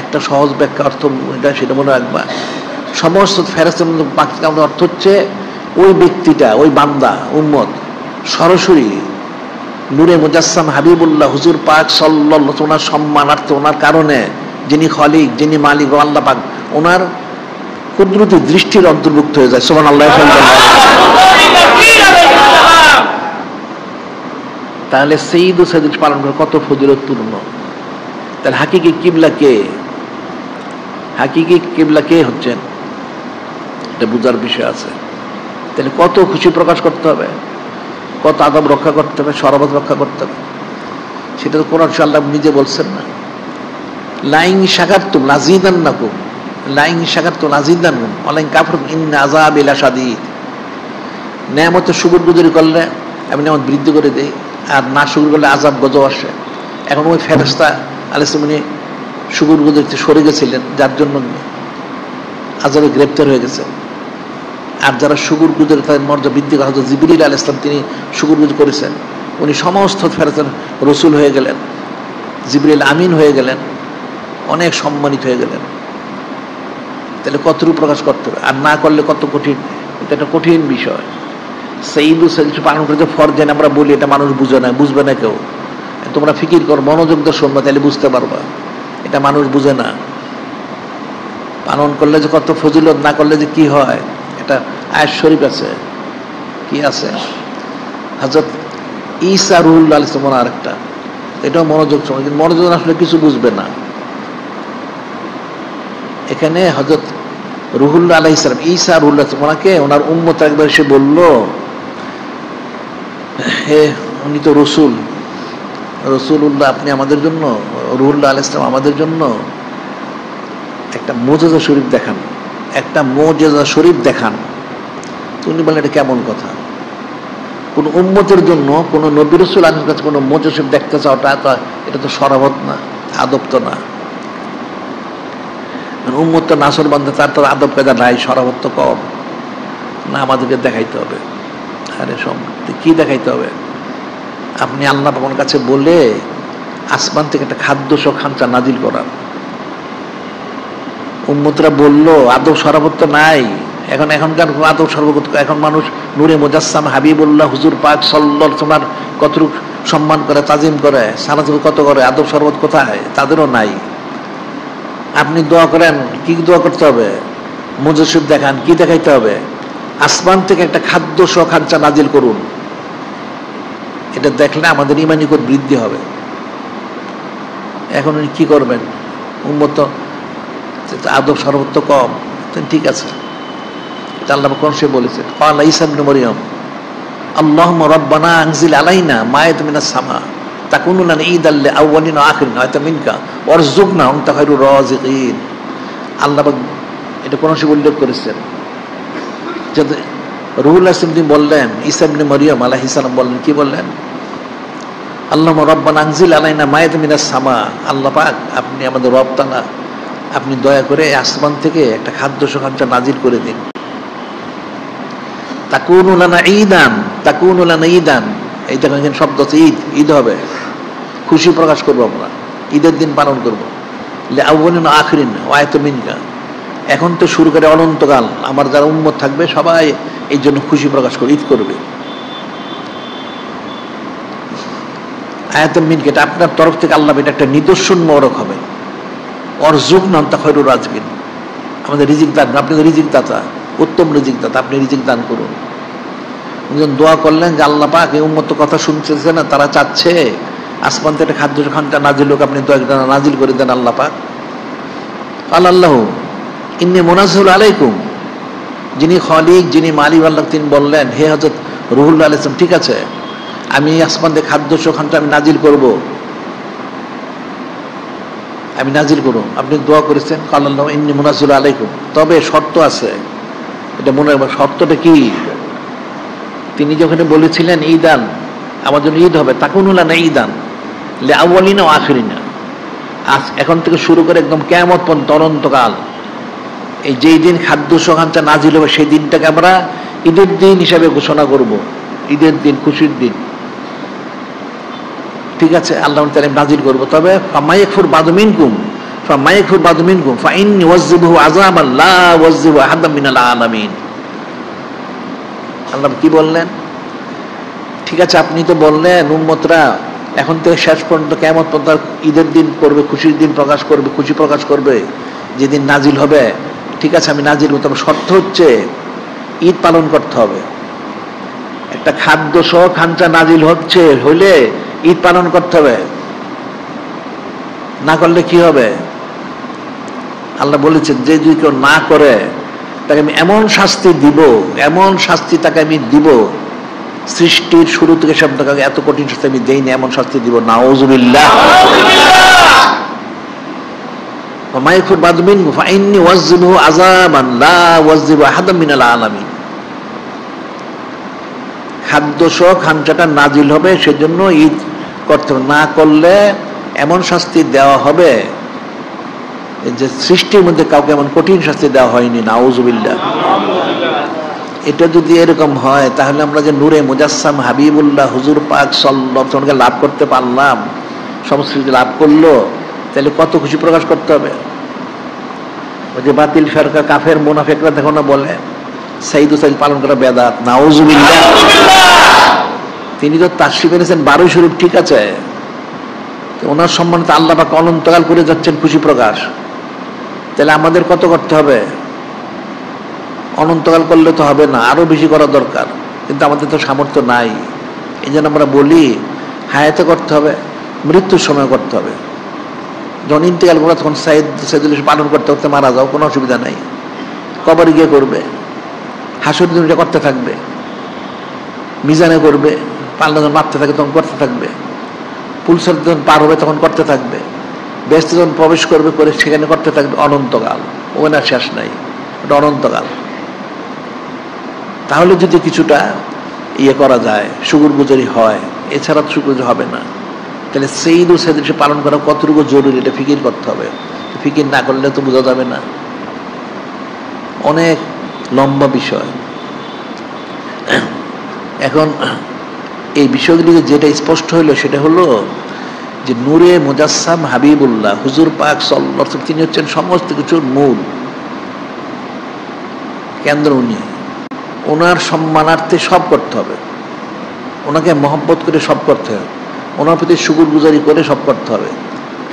একটা সহজ ব্যাখ্যা অর্থ এটা সেটা মনে রাখবা, সমস্ত ফেরেশতার মধ্যে পাকিস্তান অর্থ হচ্ছে ওই ব্যক্তিটা, ওই বান্দা উম্মত সরাসরি নূরে মুজাসসাম হাবিবুল্লাহ হুজুর পাক সাল্লাল্লাহু আলাইহি ওনার সম্মানার্থে, ওনার কারণে যিনি খলিক, যিনি মালিক ও আল্লাহ পাক, ওনার কুদরতি দৃষ্টির অন্তর্ভুক্ত হয়ে যায়। সুবহানাল্লাহ। তাহলে সঈদ ও সাইদ পালন করে কত ফজিলতপূর্ণ। তাহলে হাকিকি কিবলা কে? হাকিকি কিবলা কে হচ্ছেন এটা বুঝার বিষয় আছে। তাহলে কত খুশি প্রকাশ করতে হবে, কত আদব রক্ষা করতে হবে, শরবত রক্ষা করতে হবে, সেটা তো কোরআন আল্লাহ নিজে বলছেন না। লাইন শাকারতুম লাযীদান্নাকুম, লাইন শাকারতুম লাযীদান্নাকুম ওয়ালাইন কাফারতুম ইন্না আযাবি লাশাদীদ। নেয়ামতের শুকরগুজারি করলে আমি নেয়ামত বৃদ্ধি করে দেই, আর না শুকর করলে আযাব গজব আসে। এখন ওই ফেরেশতা আলাইহিস সালাম শুকরগুজারিতে সরে গেছিলেন, যার জন্য আযাবে গ্রেপ্তার হয়ে গেছে। আর যারা শুকরগুজারি তাদের মর্যাদা বৃদ্ধি করা, হযরত জিবরিল আলাইহিস সালাম তিনি শুকরগুজারি করেছেন, উনি সমস্ত ফেরেশতার রাসূল হয়ে গেলেন, জিবরিল আমিন হয়ে গেলেন, অনেক সম্মানিত হয়ে গেলেন। তাহলে কতটুকু প্রকাশ করতে হবে, আর না করলে কত কঠিন। এটা একটা কঠিন বিষয়। সঈদ সাইদ পালন করতে ফরজ আমরা বলি, এটা মানুষ বুঝে না, বুঝবে না কেউ। তোমরা ফিকির করো, মনোযোগ দিয়ে শুনবা, তাহলে বুঝতে পারবা। এটা মানুষ বুঝে না। পালন করলে যে কত ফজিলত, না করলে যে কি হয়, এটা আয়াত শরীফ আছে। কি আছে? হযরত ঈসা রুহুল্লাহ আলাইহিস সালাম আরেকটা, এটাও মনোযোগ সময়, কিন্তু মনোযোগ আসলে কিছু বুঝবে না। এখানে হযরত রুহুল্লাহ আলাইহিস সালাম, ঈসা রুহুল্লাহ ওনাকে ওনার উম্মত একবার এসে বলল, হে উনি তো রসুল, রসুল্লাহ আপনি আমাদের জন্য, রুহুল্লাহ আলাইহিস সালাম আমাদের জন্য একটা মুজিজা শরীফ দেখান, একটা মুজিজা শরীফ দেখান। তো উনি বললেন এটা কেমন কথা? কোন উম্মতের জন্য কোন নবী রাসূল আল্লাহর কাছে কোন মুজিজা শরীফ দেখতে চাওটা, এটা তো শরাবত না, আদব তো না। উম্মত তো নাসর বান্ধে, তার তো আদব কায়দা নাই, শরাবত তো কম না, আমাদেরকে দেখাইতে হবে। আরে কি দেখাইতে হবে? আপনি আল্লাহ আপনার কাছে বলে আসমান থেকে একটা খাদ্য সহ খাঞ্চা নাজিল করার। উম্মতরা বলল আদব শরাবত তো নাই, এখনকার আদব শরাবত, এখন মানুষ নূরে মুজাসসাম হাবিবুল্লাহ হুজুর পাক সাল্লাল্লাহু আলাইহি ওয়াসাল্লাম কতটুকু সম্মান করে, তাজিম করে, সালাত কত করে, আদব শরাবত কোথায়? তাদেরও নাই। আপনি দোয়া করেন, কি দোয়া করতে হবে? মুজিজা শরীফ দেখান, কি দেখাইতে হবে? আসমান থেকে একটা খাদ্য সহ খাঞ্চা নাজিল করুন। এটা দেখলে আমাদের ঈমানি কত বৃদ্ধি হবে। এখন উনি কি করবেন? উম্মত আদব সর্বত্র কম, ঠিক আছে। আল্লাহ কোন সে বলেছেন, ক্বালা ঈসা ইবনে মারইয়াম আল্লাহুম্মা রাব্বানা আনজিল আলাইনা মায়াতাম মিনাস সামা তাকুনু লানা ঈদাল লিআউওয়ালিনা ওয়া আখিরিনা ওয়া মিনকা ওয়ারযুকনা ওয়া আনতা খায়রুর রাযিকিন। আল্লাহ এটা কোন সে উল্লেখ করেছেন। যদি রুহুল্লাহ তিনি বললেন, ঈসা ইবনে মারইয়াম আলাইহিস সালাম বললেন, কি বললেন? আল্লাহুম্মা রাব্বানা আনজিল আলাইনা মায়াতাম মিনাস সামা, আল্লাহ পাক আপনি আমাদের রব তাআলা, আপনি দয়া করে আসমান থেকে একটা খাদ্য সুখান্ত নাজিল করে দিন। তাকুনু লানা ঈদান, তাকুনু লানা ঈদান, এই দেখেন এখানে শব্দ আছে ঈদ, ঈদ হবে, খুশি প্রকাশ করবো আমরা, ঈদের দিন পালন করবো। লিআউওয়ালিনা ওয়া আখিরিনা ওয়া আয়াতাম মিনকা, এখন তো শুরু করে অনন্তকাল আমার যারা উম্মত থাকবে সবাই এই জন্য খুশি প্রকাশ করে ঈদ করবে। আয়াতাম মিনকা, এটা আপনার তরফ থেকে আল্লাহ, এটা একটা নিদর্শন মোবারক হবে। ওয়ারযুকনা ওয়া আনতা খায়রুর রাযিকিন, আমাদের রিজিক দান, আপনি তো রিজিক দাতা, উত্তম রিজিক দাতা, আপনি রিজিক দান করুন। উনি দোয়া করলেন যে আল্লাহ পাক এই উম্মত কথা শুনতেছে না, তারা চাচ্ছে আসমান থেকে খাদ্য খানটা নাজিল হোক, আপনি দয়া নাজিল করে দেন আল্লাহ পাক। আল্লাহ ইন্নী মুনাজ্জিল আলাইকুম, যিনি খালিক, যিনি মালিক আল্লাহ, তিনি বললেন হে হযরত রুহুল্লাহ আলাইহিস সালাম, ঠিক আছে আমি আসমান থেকে খাদ্য খানটা আমি নাজিল করব, আমি নাজিল করুন, আপনি দোয়া করেছেন। আল্লাহ ইন্নী মুনাজ্জিল আলাইকুম, তবে শর্ত আছে, এটা মনে রাখবেন। শর্তটা কি? তিনি যখন বলেছিলেন ঈদান, আমার জন্য ঈদ হবে, তাকুনু লানা ঈদান লিআউওয়ালিনা ওয়া আখিরিনা, আজ এখন থেকে শুরু করে একদম কিয়ামত পর্যন্ত অনন্তকাল, এই যেই দিন খাদ্য সুখান্ত নাজিল হবে সেই দিনটাকে আমরা ঈদের দিন হিসাবে ঘোষণা করব, ঈদের দিন, খুশির দিন। ঠিক আছে, আল্লাহ তাআলা নাজিল করব। তবে ফামাইয়াকফুর বাদু মিনকুম, فَمَا يَكْفُرْ بَعْدُ مِنْكُمْ فَإِنِّي أُعَذِّبُهُ عَذَابًا لَا أُعَذِّبُهُ أَحَدًا مِنَ الْعَالَمِينَ। আল্লাহ কি বললেন? ঠিক আছে, আপনি তো বললেন উম্মতরা এখন থেকে শেষ পর্যন্ত কিয়ামত পর্যন্ত ঈদের দিন করবে, খুশির দিন প্রকাশ করবে, খুশি প্রকাশ করবে যেদিন নাজিল হবে। ঠিক আছে, আমি নাজিল হতাম, শর্ত হচ্ছে ঈদ পালন করতে হবে। একটা খাদ্য সহ খাঞ্চা নাজিল হচ্ছে হইলে ঈদ পালন করতে হবে, না করলে কি হবে? আল্লাহ বলেছেন যে যদি কেউ না করে তাকে আমি এমন শাস্তি দিব, এমন শাস্তি তাকে আমি দিব, সৃষ্টির শুরু থেকে সব তাকে এত কঠিন শাস্তি আমি দেইনি, এমন শাস্তি দিব। নাউযুবিল্লাহ। وَمَا يَكْفُرْ بَعْدُ مِنْكُمْ فَإِنِّي أُعَذِّبُهُ عَذَابًا لَا أُعَذِّبُهُ أَحَدًا مِنَ الْعَالَمِينَ। খাদ্য সহ খাঞ্চাটা নাজিল হবে, সেজন্য ঈদ করতে হবে, না করলে এমন শাস্তি দেওয়া হবে যে সৃষ্টির মধ্যে কাউকে এমন কঠিন শাস্তি দেওয়া হয়নি। নাউযুবিল্লাহ। এটা যদি এরকম হয় তাহলে আমরা যে নূরে মুজাসসাম হাবিবুল্লাহ হুজুর পাক সাল্লাল্লাহু আলাইহি ওয়াসাল্লামকে লাভ করতে পারলাম, সমস্ত কিছু লাভ করলো, তাহলে কত খুশি প্রকাশ করতে হবে। ওই যে বাতিল ফেরকা কাফের মুনাফিকরা দেখো না বলে সাইদু সাইদ পালন করা বেদাত। নাউযুবিল্লাহ। তিনি তো তাশরিফ এনেছেন 12 শরীফ, ঠিক আছে, ওনার সম্মানে তো আল্লাহ পাক অনন্তকাল করে যাচ্ছেন খুশি প্রকাশ, তাহলে আমাদের কত করতে হবে? অনন্তকাল করলে তো হবে না, আরো বেশি করা দরকার, কিন্তু আমাদের তো সামর্থ্য নাই। এই জন্য আমরা বলি হায়াতে করতে হবে, মৃত্যুর সময় করতে হবে। যখন ইন্তেকাল করা তখন সাইদুল পালন করতে করতে মারা যাও, কোনো অসুবিধা নাই, কবরে গিয়ে করবে, হাসর দিন এটা করতে থাকবে, মিজানে করবে, পাল্লা যখন মারতে থাকে তখন করতে থাকবে, পুলসার যখন পার হবে তখন করতে থাকবে, বেহেশতে যখন প্রবেশ করবে করে সেখানে করতে থাকবে অনন্তকাল। ওখানে আর শেষ নাই, ওটা অনন্তকাল। তাহলে যদি কিছুটা ইয়ে করা যায়, শুকুর গুজারি হয়, এছাড়া শুকুর হবে না, তাহলে সেইদু সেদিন পালন করা কতটুকু জরুরি এটা ফিকির করতে হবে। ফিকির না করলে তো বোঝা যাবে না, অনেক লম্বা বিষয়। এখন এই বিষয়গুলিকে যেটা স্পষ্ট হইলো সেটা হলো যে নূরে মুজাসসাম হাবিবুল্লাহ হুজুর পাক সাল্লাল্লাহু আলাইহি ওয়াসাল্লাম, তিনি হচ্ছেন সমস্ত কিছুর মূল কেন্দ্র। উনি, ওনার সম্মানার্থে সব করতে হবে, ওনাকে মহব্বত করে সব করতে হবে, ওনার প্রতি শুকুর গুজারি করে সব করতে হবে।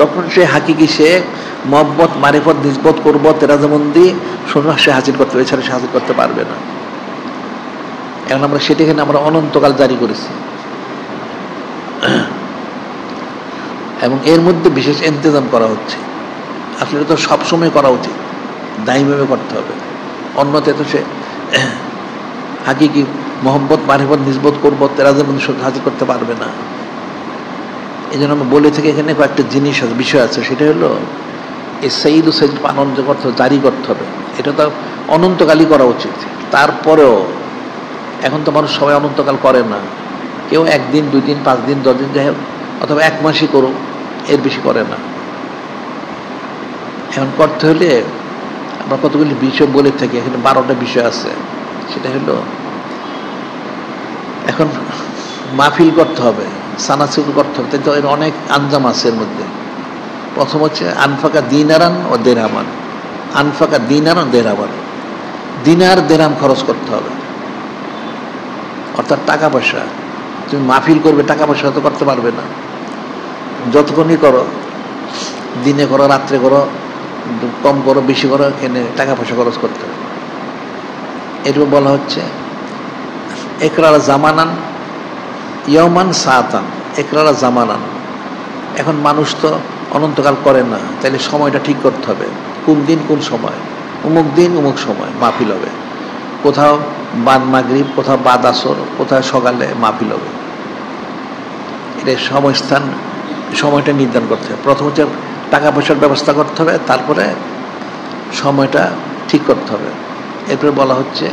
তখন সে হাকিকি, সে মহব্বত মারিফত নিসবত করব তেরাজমন্দি সে হাসিল করতে হবে, এছাড়া সে হাসিল করতে পারবে না। এখন আমরা সেটাখানে আমরা অনন্তকাল জারি করেছি, এবং এর মধ্যে বিশেষ ইন্তজাম করা হচ্ছে। আসলে তো সবসময় করা উচিত, দায়ীভাবে করতে হবে, অন্যতে তো সে হাকিকি মোহাম্মদ মারিফত নিসবত করবো তেরাজমন্দি হাজির করতে পারবে না। এই জন্য আমরা বলে থাকি এখানে কয়েকটা জিনিস আছে, বিষয় আছে, সেটা হলো এই সাইদু সাইদ পালন যে করতে হবে, জারি করতে হবে, এটা তো অনন্তকালই করা উচিত। তারপরেও এখন তো মানুষ সবাই অনন্তকাল করে না, কেউ 1 দিন 2 দিন 5 দিন 10 দিন যাই হোক, অথবা 1 মাসই করুক, এর বেশি করে না। এখন করতে হলে আমরা কতগুলি বিষয় বলে থাকি, এখানে 12টা বিষয় আছে। সেটা হলো এখন মাহফিল করতে হবে, সানাসুর করতে হবে, তাই তো এর অনেক আঞ্জাম আছে এর মধ্যে। প্রথম হচ্ছে আনফাকা দিনারান ও দেরহামান। আনফাকা দিনারান দেরহামান, দিনার দেরহাম খরচ করতে হবে, অর্থাৎ টাকা পয়সা। তুমি মাহফিল করবে, টাকা পয়সা তো করতে পারবে না, যতক্ষণই করো, দিনে করো রাত্রে করো, কম করো বেশি করো, এখানে টাকা পয়সা খরচ করতে হবে। এরকম বলা হচ্ছে একরারা জামানান ইয়মান সাতান, একরারা জামানান। এখন মানুষ তো অনন্তকাল করে না, তাহলে সময়টা ঠিক করতে হবে, কোন দিন কোন সময়, অমুক দিন অমুক সময় মাহফিল হবে, কোথাও বাদ মাগরিব, কোথাও বাদ আসর, কোথাও সকালে মাহফিল হবে। এটা সময়স্থান, সময়টা নির্ধারণ করতে হবে। প্রথম হচ্ছে টাকা পয়সার ব্যবস্থা করতে হবে, তারপরে সময়টা ঠিক করতে হবে। এরপরে বলা হচ্ছে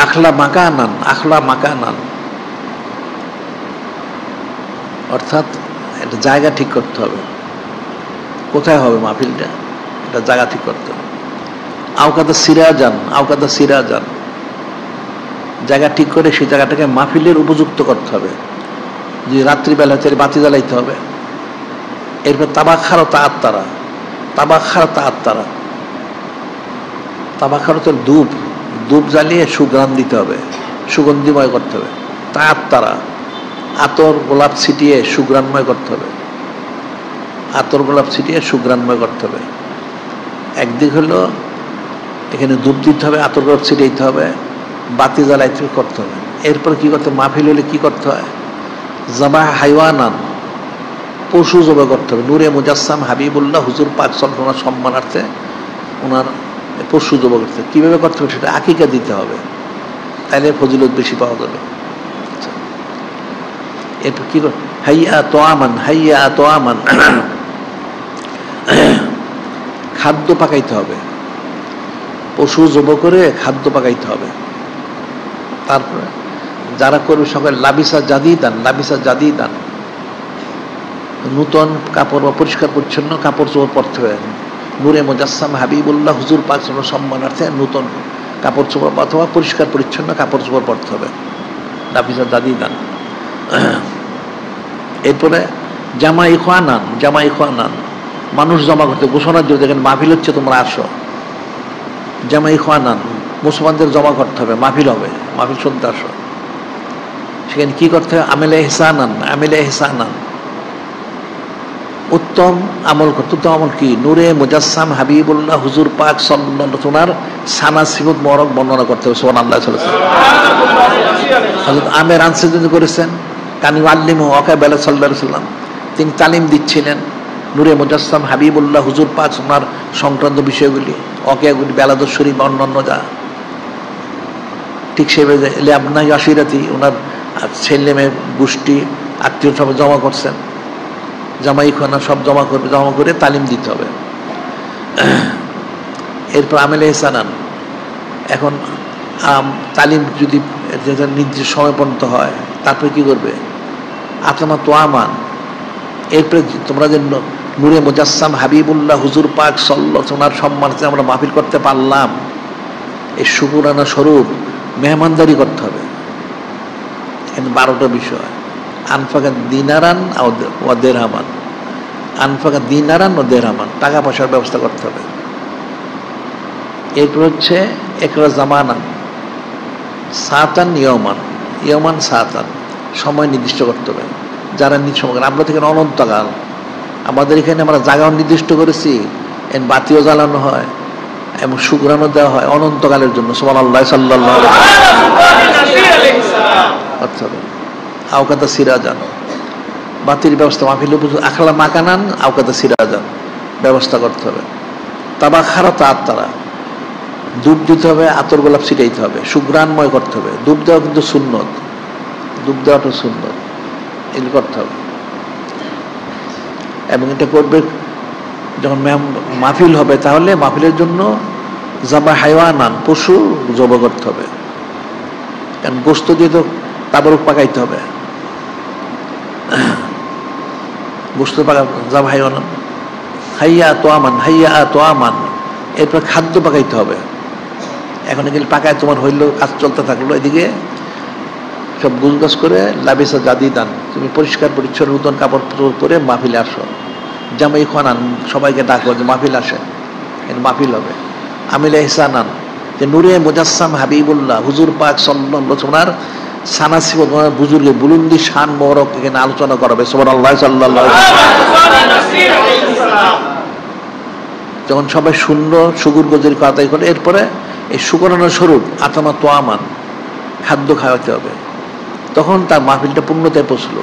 আখলা মাকানান, আখলা মাকানান, অর্থাৎ একটা জায়গা ঠিক করতে হবে, কোথায় হবে মাহফিলটা, একটা জায়গা ঠিক করতে হবে। আওকাদা সিরাজান, আওকাদা সিরাজান, জায়গা ঠিক করে সেই জায়গাটাকে মাহফিলের উপযুক্ত করতে হবে। যে রাত্রিবেলা তাহলে বাতি জ্বালাইতে হবে, এরপর তাবাখারো তাআত্তারা, তাবাখারো তাআত্তারা, তাবাখারো তো ধূপ, ধূপ জ্বালিয়ে সুঘ্রাণ দিতে হবে, সুগন্ধিময় করতে হবে। তাআত্তারা, আতর গোলাপ ছিটিয়ে সুঘ্রাণময় করতে হবে, আতর গোলাপ ছিটিয়ে সুঘ্রাণময় করতে হবে। একদিক হলো এখানে ধূপ দিতে হবে, আতর গোলাপ ছিটিয়ে দিতে হবে, বাতি জ্বালাইতে করতে হবে। এরপর কি করতে, মাহফিল হলে কি করতে হয়, জাবাহ হাইওয়ানান, পশু জবাই করতে হবে। নূরে মুজাসসাম হাবিবুল্লাহ হুজুর পাক সাল্লাল্লাহু আলাইহি ওয়াসাল্লাম সম্মানার্থে ওনার পশু জবাই করতে হবে। কীভাবে করতে হবে সেটা আকিকা দিতে হবে, তাহলে ফজিলত বেশি পাওয়া যাবে। এরপর কি করে, হাইয়া তোয়ামান, হাইয়া তোয়ামান, খাদ্য পাকাইতে হবে, পশু জবাই করে খাদ্য পাকাইতে হবে। তারপরে যারা করবে সকালে লাবিসা জাদিদান, লাবিসা জাদিদান, নূতন কাপড় বা পরিষ্কার পরিচ্ছন্ন কাপড় চোপড় পরতে হবে। নূরে মুজাসসাম হাবিবুল্লাহ হুজুর পাক সাল্লাল্লাহু আলাইহি ওয়াসাল্লাম সম্মানার্থে নূতন কাপড় চোপড় অথবা পরিষ্কার পরিচ্ছন্ন কাপড় চোপড় পরতে হবে, লাবিসা জাদিদান। এরপরে জামা ইখওয়ানান, জামা ইখওয়ানান, মানুষ জমা করতে, ঘোষণার জন্য দেখেন মাহফিল হচ্ছে তোমরা আসো। জামা ইখওয়ানান, মুসলমানদের জমা করতে হবে, মাহফিল হবে, মাহফিল শুনতে আসো। সেখানে কি করতে হবে, আমেলে ইহসানান, আমেলে ইহসানান, উত্তম আমল করতে। উত্তম আমল কি, নূরে মুজাসসাম হাবিবুল্লাহ হুজুর পাক সাল্লাল্লাহু আলাইহি ওয়াসাল্লাম সানা সিফত মোবারক বর্ণনা করতে হবে। সুবহানাল্লাহ সাল্লাল্লাহু আলাইহি ওয়াসাল্লাম হযরত আমের আনসারী করেছেন, কানি আল্লিমু ওয়াকাবালা সাল্লাল্লাহু আলাইহি ওয়াসাল্লাম, তিনি তালিম দিচ্ছিলেন নূরে মুজাসসাম হাবিবুল্লাহ হুজুর পাক ওনার সংক্রান্ত বিষয়গুলি, অকেয়াগুলি, বেলাদুস শরীফ অন্যান্য যা। ঠিক সেভাবে লিআবনা আশিরাতি, ওনার ছেলে মেয়ে গোষ্ঠী আত্মীয় সব জমা করছেন, জামাই খানা সব জমা করবে, জমা করে তালিম দিতে হবে। এরপর আমেলে ইহসানান, এখন তালিম যদি নির্দিষ্ট সময় পর্যন্ত হয়, তারপরে কি করবে, আতমা তোয়ামান, এরপরে তোমরা যে নূরে মুজাসসাম হাবিবুল্লাহ হুজুর পাক সাল্লাল্লাহু আলাইহি ওয়াসাল্লাম সম্মানে আমরা মাহফিল করতে পারলাম, এই শুকরানা স্বরূপ মেহমানদারি করতে হবে। এখানে 12টা বিষয়, আনফাকা দিনারান ও দেরহামান, আনফাকা দিনারান ও দেরহামান, টাকা পয়সার ব্যবস্থা করতে হবে। এরপর হচ্ছে একরা জামানান, সাতান ইয়মান, ইয়মান সাতান, সময় নির্দিষ্ট করতে হবে। যারা নিজ সময়, আমরা থেকে অনন্তকাল, আমাদের এখানে আমরা জায়গাও নির্দিষ্ট করেছি, এর বাতিও জ্বালানো হয় এবং শুকরানো দেওয়া হয় অনন্তকালের জন্য। সুবহানাল্লাহ সাল্লাল্লাহু আলাইহি ওয়াসাল্লাম। আওকাতা সিরাজান, বাতির ব্যবস্থা, মাহফিল আখলা মাকানান আওকাতা সিরাজান, ব্যবস্থা করতে হবে। তাবাখারা তাআত্তারা, ধূপ দিতে হবে, আতর গোলাপ ছিটাইতে হবে, সুঘ্রাণময় করতে হবে। ধূপ দেওয়া কিন্তু সুন্নত, ধূপ দেওয়াটা সুন্নত, এগুলো করতে হবে। এবং এটা করবে যখন মাহফিল হবে, তাহলে মাহফিলের জন্য জাবা হাইওয়ানান, পশু জবাই করতে হবে, কারণ গোস্ত দিয়ে তো তাবরুক পাকাইতে হবে, গোস্ত পাকা, জাবা হাইওয়ানান, হাইয়া তোয়ামান, হাইয়া তোয়ামান। এরপর খাদ্য পাকাইতে হবে। এখন এগুলি পাকায় তোমার হইলো, কাজ চলতে থাকলো, এদিকে সব গুজগাছ করে লাবিসা জাদিদান, তুমি পরিষ্কার পরিচ্ছন্ন নূতন কাপড় পরে মাহফিলে আসো। জামাই খানান, সবাইকে ডাকো যে মাহফিল আসে, মাহফিল হবে। আমিলে ইহসানান, যে নূরে মুজাসসাম হাবিবুল্লাহ হুজুর পাক সাল্লাল্লাহু আলাইহি ওয়াসাল্লাম সানাসিব বুজুর্গে বুলুন্দি শান মোবারক এখানে আলোচনা করাবে। সুবহানাল্লাহ সাল্লাল্লাহু আলাইহি ওয়াসাল্লাম। যখন সবাই শূন্য সুগুর গজের আদায় করে, এরপরে এই শুকরানা স্বরূপ আতমা তোয়ামান, খাদ্য খাওয়াতে হবে, তখন তার মাহফিলটা পূর্ণতায় পৌঁছলো।